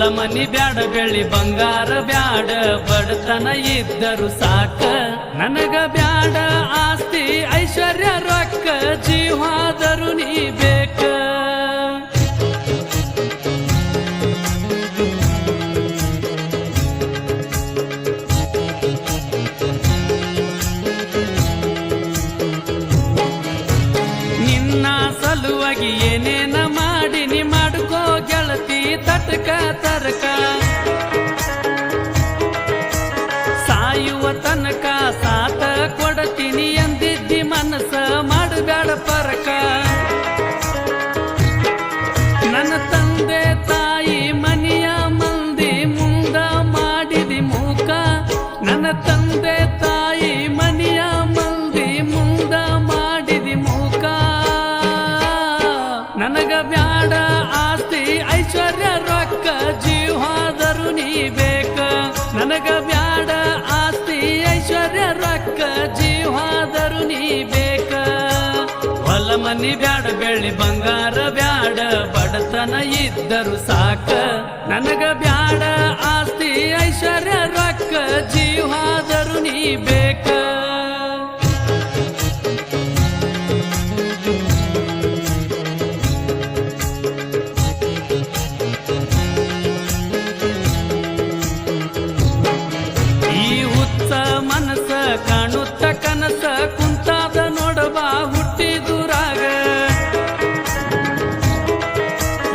ಹೊಲ ಮನಿ ಬ್ಯಾಡ ಬೆಳ್ಳಿ ಬಂಗಾರ ಬ್ಯಾಡ ಬಡತನ ಇದ್ದರು ಸಾಕ ನನಗ ಬ್ಯಾಡ ಆಸ್ತಿ ಐಶ್ವರ್ಯ ರೊಕ್ಕ ಜೀವಾದರೂ ನೀ ಬೇಕ ನಿನ್ನ ಸಲುವಾಗಿ ಏನೇನ ಮಾಡಿ ನೀ ಮಾಡ್ಕೋ ಗೆಳತಿ ತಟಕ ತರಕ ಸಾಯುವ ತನಕ ಸಾತ ಕೊಡತೀನಿ ಅಂದಿದ್ದಿ ಮನಸ್ಸ ಮಾಡಬೇಡ ಪರಕ ನನ್ನ ತಂದೆ ತಾಯಿ ಮನೆಯ ಮಂದಿ ಮುಂದ ಮಾಡಿದಿ ಮೂಕ ನನ್ನ ತಂದೆ ತಾಯಿ ಮನೆಯ ಮಂದಿ ಮುಂದ ಮಾಡಿದಿ ಮೂಕ ನನಗ ಬ್ಯಾಡ ಆಸ್ತಿ ಐಶ್ವರ್ಯ ರೊಕ್ಕ ಜೀವಾದರೂ ನೀ ಬೇಕ ನನಗ ಬ್ಯಾಡ ಆಸ್ತಿ ಐಶ್ವರ್ಯ ರೊಕ್ಕ ಜೀವಾದರೂ ನೀ ಬೇಕ ಹೊಲ ಮನಿ ಬ್ಯಾಡ ಬೆಳ್ಳಿ ಬಂಗಾರ ಬ್ಯಾಡ ಬಡತನ ಇದ್ದರು ಸಾಕ ನನಗ ಬ್ಯಾಡ ಆಸ್ತಿ ಐಶ್ವರ್ಯ ರೊಕ್ಕ ಜೀವಾದರೂ ನೀ ಬೇಕ ಮನಸ ಕಾಣುತ್ತ ಕನಸ ಕುಂತಾದ ನೋಡಬಾ ಹುಟ್ಟಿದುರಾಗ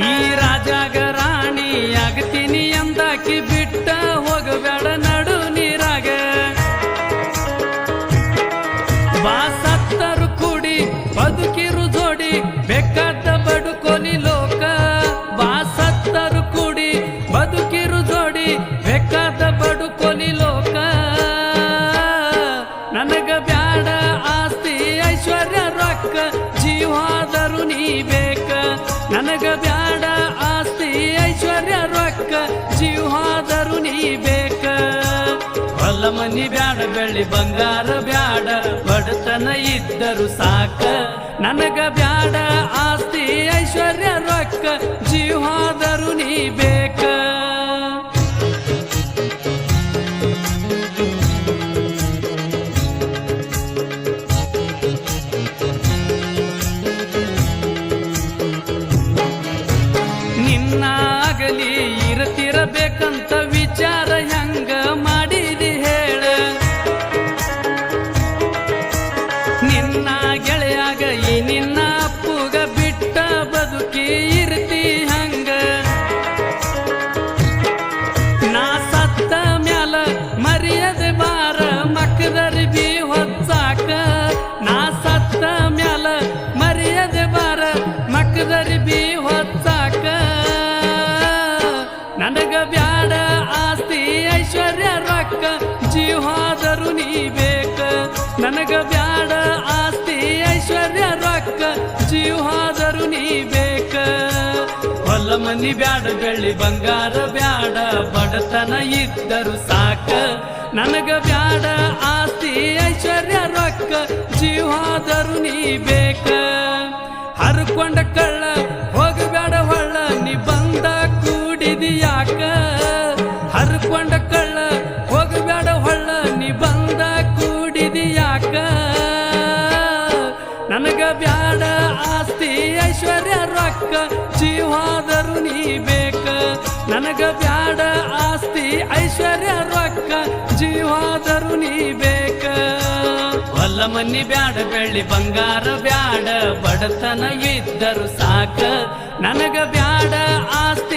ಈ ರಾಜಾಗ ರಾಣಿ ಆಗತೀನಿ ಅಂದಾಕಿ ಬಿಟ್ಟ ಹೋಗಬೇಡ ನಡು ನೀರಾಗ ಬಾ ಸತ್ತರು ಕೂಡಿ ಬದುಕಿರು ಜೋಡಿ ಬೇಕಾದ ಬಡುಕೋಲಿ ಲೋಕ ಬಾ ಸತ್ತರು ಕೂಡಿ ಬದುಕಿರು ಜೋಡಿ ಬೇಕಾದ ಬಡುಕೋಲಿ ಲೋಕ ನನಗ ಬ್ಯಾಡ ಆಸ್ತಿ ಐಶ್ವರ್ಯ ರೊಕ್ಕ ಜೀವಾದರೂ ನೀ ಬೇಕ ನನಗ ಬ್ಯಾಡ ಆಸ್ತಿ ಐಶ್ವರ್ಯ ರೊಕ್ಕ ಜೀವಾದರೂ ನೀ ಬೇಕ ಹೊಲ ಮನಿ ಬ್ಯಾಡ ಬೆಳ್ಳಿ ಬಂಗಾರ ಬ್ಯಾಡ ಬಡತನ ಇದ್ದರು ಸಾಕ ನನಗ ಬ್ಯಾಡ ಆಸ್ತಿ ಐಶ್ವರ್ಯ ರೊಕ್ಕ ಜೀವಾದರೂ ನೀ ಬೇಕ ನಿನ್ನಾಗಲಿ ಇರತಿರಬೇಕಂತ ವಿಚಾರ ಹೆಂಗ ಮಾಡಿದಿ ಹೇಳ ನಿನ್ನ ಗೆಳೆಯಾಗ ಈ ನಿನ್ನ ಅಪ್ಪುಗ ಬಿಟ್ಟ ಬದುಕಿ ಇರ್ತಿ ಹಂಗ ನಾ ಸತ್ತ ಮ್ಯಾಲ ಮರ್ಯಾದೆ ಬಾರ ಮಕ್ಕದರಿ ಬಿ ಹೊಚ್ಚಾಕ ನಾ ಸತ್ತ ಮ್ಯಾಲ ಮರ್ಯಾದೆ ಬಾರ ಮಕ್ಕದರಿ ಬಿ ಹೊಚ್ಚಾಕ ನನಗ ಬ್ಯಾಡ ಆಸ್ತಿ ಐಶ್ವರ್ಯ ರೊಕ್ಕ ಜೀವಾದರೂ ನೀ ಬೇಕ ನನಗ ಬ್ಯಾಡ ಆಸ್ತಿ ಐಶ್ವರ್ಯ ರೊಕ್ಕ ಜೀವಾದರೂ ನೀ ಬೇಕ ಹೊಲ ಮನಿ ಬ್ಯಾಡ ಬೆಳ್ಳಿ ಬಂಗಾರ ಬ್ಯಾಡ ಬಡತನ ಇದ್ದರು ಸಾಕ ನನಗ ಬ್ಯಾಡ ಆಸ್ತಿ ಐಶ್ವರ್ಯ ರೊಕ್ಕ ಜೀವಾದರೂ ನೀ ಬೇಕ ಹರ್ಕೊಂಡ ಕಳ್ಳ ಹೋಗಬೇಡ ಹೊಳ್ಳ ನೀ ಬಂದ ಕೂಡಿದಿಯಾಕ ಹರ್ಕೊಂಡ ಕಳ್ಳ ಹೋಗಬೇಡ ಹೊಳ್ಳ ನೀ ಬಂದ ಕೂಡಿದಿಯಾಕ ನನಗ ಬ್ಯಾಡ ಆಸ್ತಿ ಐಶ್ವರ್ಯ ರೊಕ್ಕ ಜೀವಾದರೂ ನೀ ಬೇಕ ನನಗ ಬ್ಯಾಡ ಆಸ್ತಿ ಐಶ್ವರ್ಯ ರೊಕ್ಕ ಜೀವಾದರೂ ನೀ ಬೇಕ ಹೊಲ ಮನಿ ಬ್ಯಾಡ ಬೆಳ್ಳಿ ಬಂಗಾರ ಬ್ಯಾಡ ಬಡತನ ಇದ್ದರು ಸಾಕ ನನಗ ಬ್ಯಾಡ ಆಸ್ತಿ